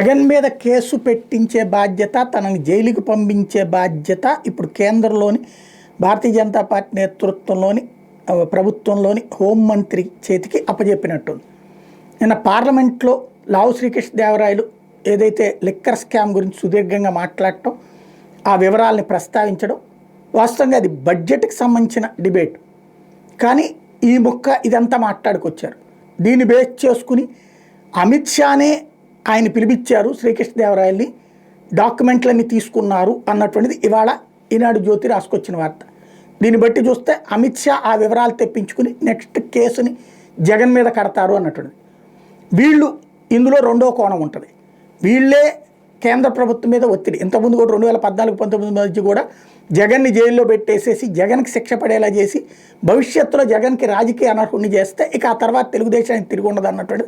జగన్ మీద కేసు పెట్టించే బాధ్యత, తనని జైలుకి పంపించే బాధ్యత ఇప్పుడు కేంద్రంలోని భారతీయ జనతా పార్టీ నేతృత్వంలోని ప్రభుత్వంలోని హోంమంత్రి చేతికి అప్పజెప్పినట్టుంది. నిన్న పార్లమెంట్లో లావు శ్రీకృష్ణదేవరాయలు ఏదైతే లిక్కర్ స్కామ్ గురించి సుదీర్ఘంగా మాట్లాడటం, ఆ వివరాలని ప్రస్తావించడం, వాస్తవంగా అది బడ్జెట్కి సంబంధించిన డిబేట్. కానీ ఈ ఇదంతా మాట్లాడుకొచ్చారు. దీన్ని బేస్ చేసుకుని అమిత్ షానే ఆయన పిలిపించారు శ్రీకృష్ణదేవరాయల్ని, డాక్యుమెంట్లన్నీ తీసుకున్నారు అన్నటువంటిది ఇవాళ ఈనాడు జ్యోతి రాసుకొచ్చిన వార్త. దీన్ని బట్టి చూస్తే అమిత్ షా ఆ వివరాలు తెప్పించుకుని నెక్స్ట్ కేసుని జగన్ మీద కడతారు అన్నటువంటిది. వీళ్ళు ఇందులో రెండో కోణం ఉంటుంది. వీళ్ళే కేంద్ర ప్రభుత్వం మీద ఒత్తిడి, ఇంతకుముందు కూడా 2014-19 మధ్య కూడా జగన్ని జైల్లో పెట్టేసేసి జగన్కి శిక్ష పడేలా చేసి భవిష్యత్తులో జగన్కి రాజకీయ అనర్హుణ్ణి చేస్తే ఇక ఆ తర్వాత తెలుగుదేశానికి తిరిగి ఉండదు అన్నటువంటి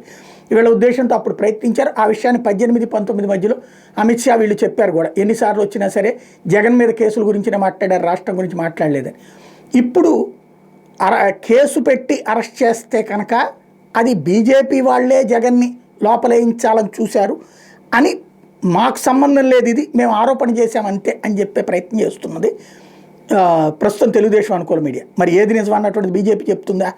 వీళ్ళ ఉద్దేశంతో అప్పుడు ప్రయత్నించారు. ఆ విషయాన్ని 18-19 మధ్యలో అమిత్ షా వీళ్ళు చెప్పారు కూడా, ఎన్నిసార్లు వచ్చినా సరే జగన్ మీద కేసుల గురించినే మాట్లాడారు, రాష్ట్రం గురించి మాట్లాడలేదని. ఇప్పుడు కేసు పెట్టి అరెస్ట్ చేస్తే కనుక అది బీజేపీ వాళ్ళే జగన్ని లోపలేయించాలని చూశారు అని, మాకు సంబంధం లేదు, ఇది మేము ఆరోపణ చేశామంతే అని చెప్పే ప్రయత్నం చేస్తున్నది ప్రస్తుతం తెలుగుదేశం అనుకూల మీడియా. మరి ఏది నిజం అన్నటువంటిది బీజేపీ చెప్తుందా?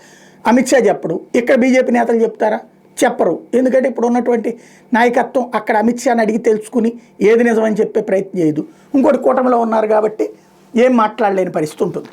అమిత్ షా చెప్పడు, ఇక్కడ బీజేపీ నేతలు చెప్తారా? చెప్పరు. ఎందుకంటే ఇప్పుడు ఉన్నటువంటి నాయకత్వం అక్కడ అమిత్ షాని అడిగి తెలుసుకుని ఏది నిజమని చెప్పే ప్రయత్నం చేయదు. ఇంకోటి కూటమిలో ఉన్నారు కాబట్టి ఏం మాట్లాడలేని పరిస్థితి ఉంటుంది.